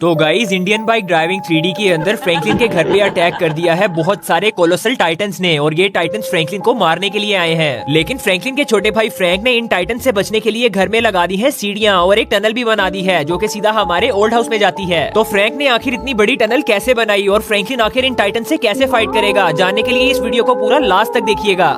तो guys Indian bike driving 3D के अंदर फ्रैंकलिन के घर पे अटैक कर दिया है बहुत सारे कोलोसल टाइटन्स ने, और ये टाइटन्स फ्रैंकलिन को मारने के लिए आए हैं। लेकिन फ्रैंकलिन के छोटे भाई फ्रैंक ने इन टाइटन से बचने के लिए घर में लगा दी है सीढ़ियां और एक टनल भी बना दी है जो कि सीधा हमारे ओल्ड हाउस में जाती है। तो फ्रैंक ने आखिर इतनी बड़ी टनल कैसे बनाई और फ्रैंकलिन आखिर इन टाइटन से कैसे फाइट करेगा, जानने के लिए इस वीडियो को पूरा लास्ट तक देखिएगा।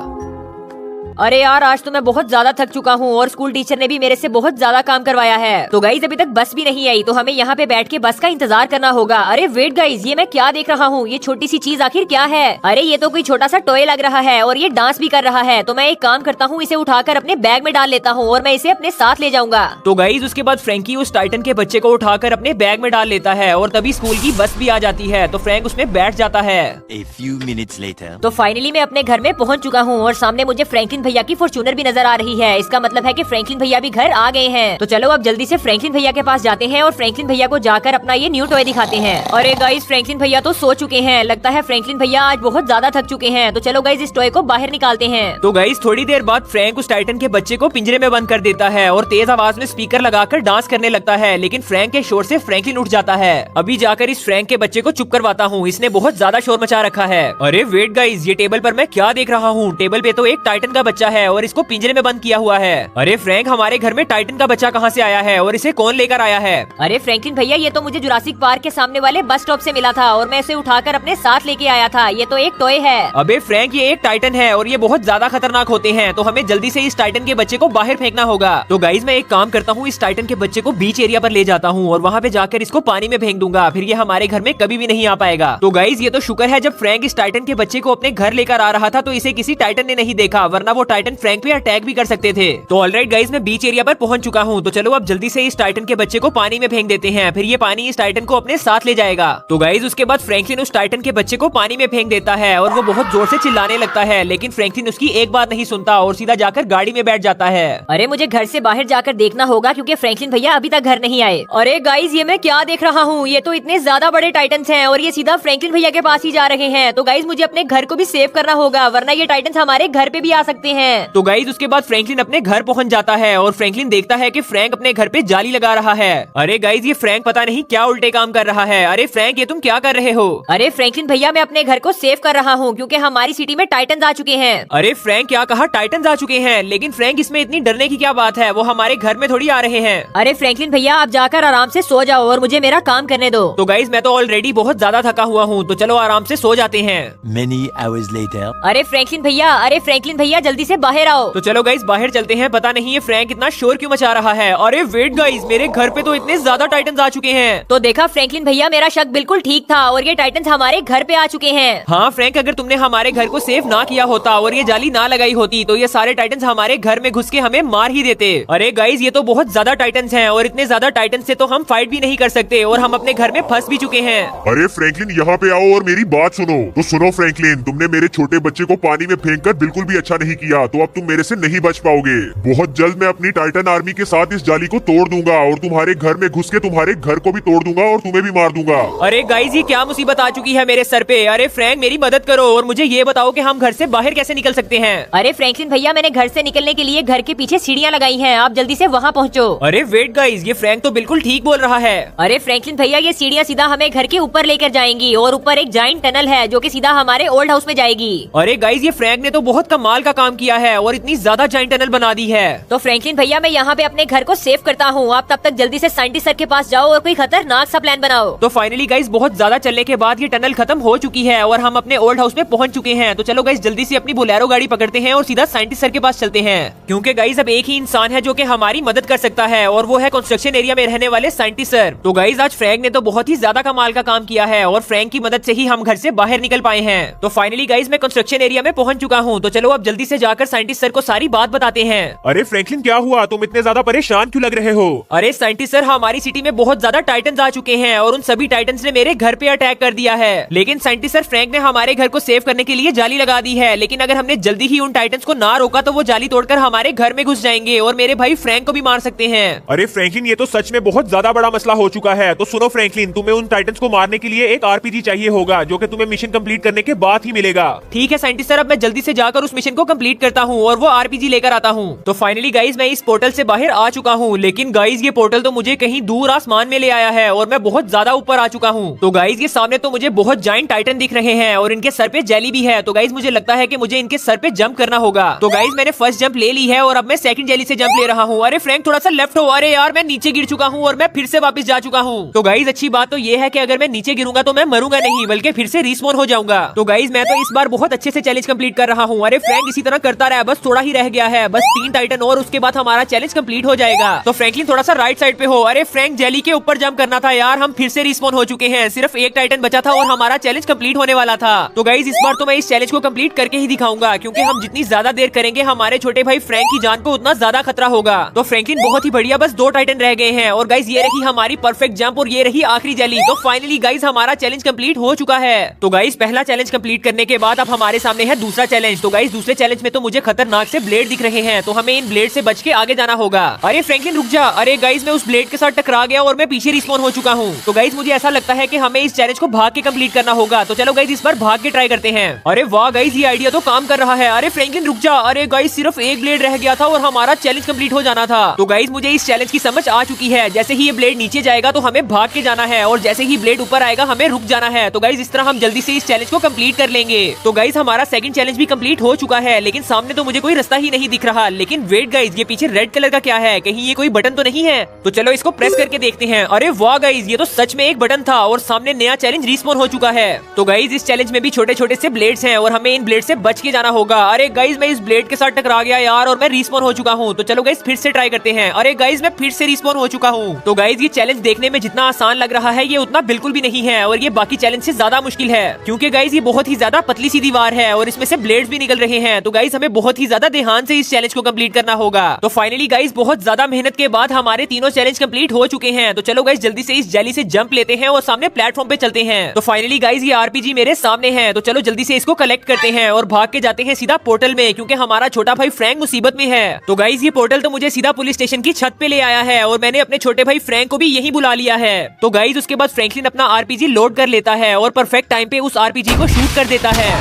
अरे यार, आज तो मैं बहुत ज्यादा थक चुका हूँ और स्कूल टीचर ने भी मेरे से बहुत ज्यादा काम करवाया है। तो गाइज अभी तक बस भी नहीं आई, तो हमें यहाँ पे बैठ के बस का इंतजार करना होगा। अरे वेट गाइज, ये मैं क्या देख रहा हूँ? ये छोटी सी चीज आखिर क्या है? अरे ये तो कोई छोटा सा टॉय लग रहा है और ये डांस भी कर रहा है। तो मैं एक काम करता हूँ, इसे उठाकर अपने बैग में डाल लेता हूँ और मैं इसे अपने साथ ले जाऊंगा। तो गाइज उसके बाद फ्रैंकी उस टाइटन के बच्चे को उठाकर अपने बैग में डाल लेता है और तभी स्कूल की बस भी आ जाती है। तो फ्रैंक उसमें बैठ जाता है। A few minutes later. तो फाइनली मैं अपने घर में पहुंच चुका हूं और सामने मुझे फ्रैंकलिन भैया की फॉर्च्यूनर भी नजर आ रही है। इसका मतलब है कि फ्रैंकलिन भैया भी घर आ गए हैं। तो चलो अब जल्दी से फ्रैंकलिन भैया के पास जाते हैं और फ्रैंकलिन भैया को जाकर अपना ये न्यू टॉय दिखाते हैं। अरे गाइस, फ्रैंकलिन भैया तो सो चुके हैं। लगता है फ्रैंकलिन भैया आज बहुत ज्यादा थक चुके हैं। तो चलो गाइस इस टॉय को बाहर निकालते हैं। तो गाइस थोड़ी देर बाद फ्रैंक उस टाइटन के बच्चे को पिंजरे में बंद कर देता है और तेज आवाज में स्पीकर लगाकर डांस करने लगता है। लेकिन फ्रैंक के शोर से फ्रैंकलिन उठ जाता है। अभी जाकर इस फ्रैंक के बच्चे को चुप करवाता हूँ, इसने बहुत ज्यादा शोर मचा रखा है। अरे वेट गाइस, ये टेबल पर मैं क्या देख रहा हूँ? टेबल पे तो एक टाइटन का बच्चा है और इसको पिंजरे में बंद किया हुआ है। अरे फ्रैंक, हमारे घर में टाइटन का बच्चा कहाँ से आया है और इसे कौन लेकर आया है? अरे फ्रैंकलिन भैया, ये तो मुझे जुरासिक पार्क के सामने वाले बस स्टॉप से मिला था और मैं इसे उठाकर अपने साथ लेके आया था। ये तो एक टॉय है। अबे फ्रैंक, ये एक टाइटन है और ये बहुत ज्यादा खतरनाक होते हैं, तो हमें जल्दी से इस टाइटन के बच्चे को बाहर फेंकना होगा। तो गाइज मैं एक काम करता हूँ, इस टाइटन के बच्चे को बीच एरिया पर ले जाता हूँ और वहाँ पे जाकर इसको पानी में फेंक दूंगा। फिर ये हमारे घर में कभी भी नहीं आ पाएगा। तो गाइज ये तो शुक्र है जब फ्रैंक इस टाइटन के बच्चे को अपने घर लेकर आ रहा था तो इसे किसी टाइटन ने नहीं देखा, वरना वो टाइटन फ्रैंक पे अटैक भी कर सकते थे। तो ऑलराइट गाइज, मैं बीच एरिया पर पहुंच चुका हूं। तो चलो अब जल्दी से इस टाइटन के बच्चे को पानी में फेंक देते हैं, फिर ये पानी इस टाइटन को अपने साथ ले जाएगा। तो गाइज उसके बाद फ्रैंकलिन उस टाइटन के बच्चे को पानी में फेंक देता है और वो बहुत जोर से चिल्लाने लगता है। लेकिन फ्रैंकलिन उसकी एक बात नहीं सुनता और सीधा जाकर गाड़ी में बैठ जाता है। अरे मुझे घर से बाहर जाकर देखना होगा क्योंकि फ्रैंकलिन भैया अभी तक घर नहीं आए। अरे गाइज, ये मैं क्या देख रहा हूँ? ये तो इतने ज्यादा बड़े टाइटन्स हैं और ये सीधा फ्रैंकलिन भैया के पास ही जा रहे हैं। तो गाइज मुझे अपने घर को भी सेव करना होगा, वरना ये टाइटन्स हमारे घर पे भी आ सकते हैं। तो गाइज उसके बाद फ्रैंकलिन अपने घर पहुंच जाता है और फ्रैंकलिन देखता है कि फ्रैंक अपने घर पे जाली लगा रहा है। अरे गाइज, ये फ्रैंक पता नहीं क्या उल्टे काम कर रहा है। अरे फ्रैंक, ये तुम क्या कर रहे हो? अरे फ्रैंकलिन भैया, मैं अपने घर को सेव कर रहा हूँ क्योंकि हमारी सिटी में टाइटन्स आ चुके हैं। अरे फ्रैंक, क्या कहा? टाइटन्स आ चुके हैं? लेकिन फ्रैंक, इसमें इतनी डरने की क्या बात है? वो हमारे घर में थोड़ी आ रहे हैं। अरे फ्रैंकलिन भैया, आप जाकर आराम से सो जाओ और मुझे मेरा काम करने दो। तो गाइज मैं तो ऑलरेडी बहुत ज्यादा थका हुआ हूँ, तो चलो आराम से सो जाते हैं। Many hours later. अरे फ्रैंकलिन भैया जल्दी से बाहर आओ। तो चलो गाइज बाहर चलते हैं। पता नहीं ये फ्रैंक इतना शोर क्यों मचा रहा है। अरे वेट गाइज, मेरे घर पे तो इतने ज्यादा टाइटन्स आ चुके हैं। तो देखा फ्रैंकलिन भैया, मेरा शक बिल्कुल ठीक था और ये टाइटन्स हमारे घर पे आ चुके हैं। हाँ फ्रैंक, अगर तुमने हमारे घर को सेफ ना किया होता और ये जाली ना लगाई होती तो ये सारे टाइटन्स हमारे घर में घुस के हमें मार ही देते। अरे गाइज, ये तो बहुत ज्यादा टाइटन्स हैं और इतने ज्यादा टाइटन्स से तो हम फाइट भी नहीं कर सकते और हम अपने घर में फंस भी चुके हैं। अरे फ्रैंकलिन, यहाँ पे आओ और मेरी बात सुनो। तो सुनो फ्रैंकलिन, तुमने मेरे छोटे बच्चे को पानी में फेंककर बिल्कुल भी अच्छा नहीं किया, तो अब तुम मेरे से नहीं बच पाओगे। बहुत जल्द मैं अपनी टाइटन आर्मी के साथ इस जाली को तोड़ दूंगा और तुम्हारे घर में घुस के तुम्हारे घर को भी तोड़ दूंगा और तुम्हें भी मार दूंगा। अरे गाइज, ये क्या मुसीबत आ चुकी है मेरे सर पे? अरे फ्रैंक, मेरी मदद करो और मुझे ये बताओ कि हम घर से बाहर कैसे निकल सकते हैं? अरे फ्रैंकलिन भैया, मैंने घर से निकलने के लिए घर के पीछे सीढ़ियाँ लगाई हैं, आप जल्दी से वहाँ पहुँचो। अरे वेट गाइज, ये फ्रैंक तो बिल्कुल ठीक बोल रहा है। अरे फ्रैंकलिन भैया, ये सीढ़ियाँ सीधा हमें घर के ऊपर लेकर जाएंगी और ऊपर एक जाइंट टनल है जो कि सीधा हमारे ओल्ड हाउस में जाएगी। अरे गाइज, ये फ्रैंक ने तो बहुत कमाल का काम किया है और इतनी ज्यादा जाइंट टनल बना दी है। तो फ्रैंकलिन भैया, मैं यहाँ पे अपने घर को सेव करता हूँ, आप तब तक जल्दी से साइंटिस्ट सर के पास जाओ और कोई खतरनाक सा प्लान बनाओ। तो फाइनली गाइज बहुत ज्यादा चलने के बाद ये टनल खत्म हो चुकी है और हम अपने ओल्ड हाउस में पहुंच चुके हैं। तो चलो गाइज जल्दी से अपनी बोलेरो गाड़ी पकड़ते हैं और सीधा साइंटिस्ट सर के पास चलते हैं, क्योंकि गाइज अब एक ही इंसान है जो कि हमारी मदद कर सकता है और वो है कंस्ट्रक्शन एरिया में रहने वाले साइंटिस्ट सर। तो गाइज आज फ्रैंक ने तो बहुत ही ज्यादा कमाल का काम किया है और फ्रैंक की मदद से ही हम घर से बाहर निकल पाए हैं। तो फाइनली गाइज मैं कंस्ट्रक्शन एरिया में पहुंच चुका हूँ। तो चलो अब जल्दी से जाकर साइंटिस्ट सर को सारी बात बताते हैं। अरे फ्रैंकलिन, क्या हुआ? तुम इतने ज्यादा परेशान क्यों लग रहे हो? अरे साइंटिस्ट सर, हमारी सिटी में बहुत ज्यादा टाइटन्स आ चुके हैं और उन सभी टाइटन्स ने मेरे घर पे अटैक कर दिया है। लेकिन साइंटिस्ट सर, फ्रैंक ने हमारे घर को सेव करने के लिए जाली लगा दी है, लेकिन अगर हमने जल्दी ही उन टाइटन्स को ना रोका तो वो जाली तोड़कर हमारे घर में घुस जाएंगे और मेरे भाई फ्रैंक को भी मार सकते हैं। अरे फ्रैंकलिन, ये तो सच में बहुत ज्यादा बड़ा मसला हो चुका है। तो सुनो फ्रैंकलिन, तुम्हें उन टाइटन्स को मारने के लिए एक आरपीजी चाहिए होगा जो कि तुम्हें मिशन कंप्लीट करने के बाद ही मिलेगा। ठीक है साइंटिस्ट सर, अब मैं जल्दी से जाकर उस मिशन को कंप्लीट वेट करता हूँ और वो आरपीजी लेकर आता हूँ। तो फाइनली गाइज मैं इस पोर्टल से बाहर आ चुका हूँ, लेकिन गाइज ये पोर्टल तो मुझे कहीं दूर आसमान में ले आया है और मैं बहुत ज्यादा ऊपर आ चुका हूँ। तो गाइज ये सामने तो मुझे बहुत जाइंट टाइटन दिख रहे हैं और इनके सर पे जेली भी है। तो गाइज मुझे लगता है कि मुझे इनके सर पे जंप करना होगा। तो गाइज मैंने फर्स्ट जंप ले ली है और अब मैं सेकंड जेली से जंप ले रहा हूँ। अरे फ्रैंक थोड़ा सा लेफ्ट हो। अरे यार मैं नीचे गिर चुका हूँ और मैं फिर से वापस जा चुका हूँ। तो गाइज अच्छी बात तो ये है कि अगर मैं नीचे गिरूंगा तो मैं मरूंगा नहीं, बल्कि फिर से रिस्पॉन हो जाऊंगा। तो गाइज मैं तो इस बार बहुत अच्छे से चैलेंज कंप्लीट कर रहा हूँ। अरे फ्रैंक इसी तरह करता रहा, बस थोड़ा ही रह गया है, बस 3 टाइटन और उसके बाद हमारा चैलेंज कंप्लीट हो जाएगा। तो फ्रैंकलिन थोड़ा सा राइट साइड पे हो। अरे फ्रैंक जेली के ऊपर जंप करना था यार, हम फिर से रिस्पॉन हो चुके हैं। सिर्फ 1 टाइटन बचा था और हमारा चैलेंज कंप्लीट होने वाला था। तो गाइज इस बार तो मैं इस चैलेंज को कंप्लीट करके ही दिखाऊंगा, क्योंकि हम जितनी ज्यादा देर करेंगे हमारे छोटे भाई फ्रैंक की जान को उतना ज्यादा खतरा होगा। तो फ्रैंकलिन बहुत ही बढ़िया, बस 2 टाइटन रह गए हैं और गाइज ये रही हमारी परफेक्ट जंप और ये रही आखिरी जेली। तो फाइनली गाइज हमारा चैलेंज कंप्लीट हो चुका है। तो गाइज पहला चैलेंज कंप्लीट करने के बाद अब हमारे सामने है दूसरा चैलेंज। तो गाइज दूसरे चैलेंज में तो मुझे खतरनाक से ब्लेड दिख रहे हैं, तो हमें इन ब्लेड से बच के आगे जाना होगा। अरे फ्रैंकलिन रुक जा। अरे गाइज मैं उस ब्लेड के साथ टकरा गया और मैं पीछे रिस्पॉन हो चुका हूँ। तो गाइज मुझे ऐसा लगता है कि हमें इस चैलेंज को भाग के कंप्लीट करना होगा। तो चलो गाइज इस बार भाग के ट्राई करते हैं। अरे वाह गाइज ये आइडिया तो काम कर रहा है। अरे फ्रैंकलिन रुक जा। अरे गाइज सिर्फ 1 ब्लेड रह गया था और हमारा चैलेंज कंप्लीट हो जाना था। तो गाइज मुझे इस चैलेंज की समझ आ चुकी है। जैसे ही ये ब्लेड नीचे जाएगा तो हमें भाग के जाना है और जैसे ही ब्लेड ऊपर आएगा हमें रुक जाना है। तो गाइज इस तरह हम जल्दी से इस चैलेंज को कंप्लीट कर लेंगे। तो गाइज हमारा सेकंड चैलेंज भी कंप्लीट हो चुका है, लेकिन सामने तो मुझे कोई रास्ता ही नहीं दिख रहा। लेकिन वेट गाइज ये पीछे रेड कलर का क्या है, कहीं ये कोई बटन तो नहीं है? तो चलो इसको प्रेस करके देखते हैं। अरे वाह गाइज ये तो सच में एक बटन था और सामने नया चैलेंज रिस्पॉन हो चुका है। तो गाइज इस चैलेंज में भी छोटे छोटे से ब्लेड्स हैं और हमें इन ब्लेड से बच के जाना होगा। अरे गाइज मैं इस ब्लेड के साथ टकरा गया यार और मैं रिस्पॉन हो चुका हूँ। तो चलो गाइज फिर से ट्राई करते हैं। अरे गाइज मैं फिर से रिस्पॉन हो चुका हूँ। तो गाइज ये चैलेंज देखने में जितना आसान लग रहा है ये उतना बिल्कुल भी नहीं है और ये बाकी चैलेंज से ज्यादा मुश्किल है, क्योंकि गाइज ये बहुत ही ज्यादा पतली सी दीवार है और इसमें से ब्लेड्स भी निकल रहे हैं। तो गाइज हमें बहुत ही ज्यादा ध्यान से इस चैलेंज को कंप्लीट करना होगा। तो फाइनली गाइज बहुत ज्यादा मेहनत के बाद हमारे तीनों चैलेंज कंप्लीट हो चुके हैं। तो चलो गाइज जल्दी से इस जेली से जंप लेते हैं और सामने प्लेटफॉर्म पे चलते हैं। तो फाइनली गाइज ये आरपीजी मेरे सामने है। तो चलो जल्दी से इसको कलेक्ट करते हैं और भाग के जाते हैं सीधा पोर्टल में, क्योंकि हमारा छोटा भाई फ्रैंक मुसीबत में है। तो गाइज ये पोर्टल तो मुझे सीधा पुलिस स्टेशन की छत पे ले आया है और मैंने अपने छोटे भाई फ्रैंक को भी यही बुला लिया है। तो गाइज उसके बाद फ्रैंकलिन अपना आरपीजी लोड कर लेता है और परफेक्ट टाइम पे उस आरपीजी को शूट कर देता है।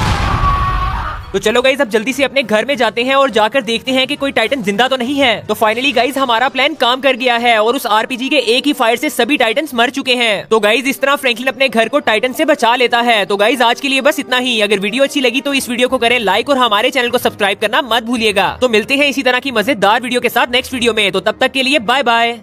तो चलो गाइज अब जल्दी से अपने घर में जाते हैं और जाकर देखते हैं कि कोई टाइटन जिंदा तो नहीं है। तो फाइनली गाइज हमारा प्लान काम कर गया है और उस आरपीजी के एक ही फायर से सभी टाइटन्स मर चुके हैं। तो गाइज इस तरह फ्रैंकलिन अपने घर को टाइटन से बचा लेता है। तो गाइज आज के लिए बस इतना ही। अगर वीडियो अच्छी लगी तो इस वीडियो को करें लाइक और हमारे चैनल को सब्सक्राइब करना मत भूलिएगा। तो मिलते हैं इसी तरह की मजेदार वीडियो के साथ नेक्स्ट वीडियो में। तो तब तक के लिए बाय बाय।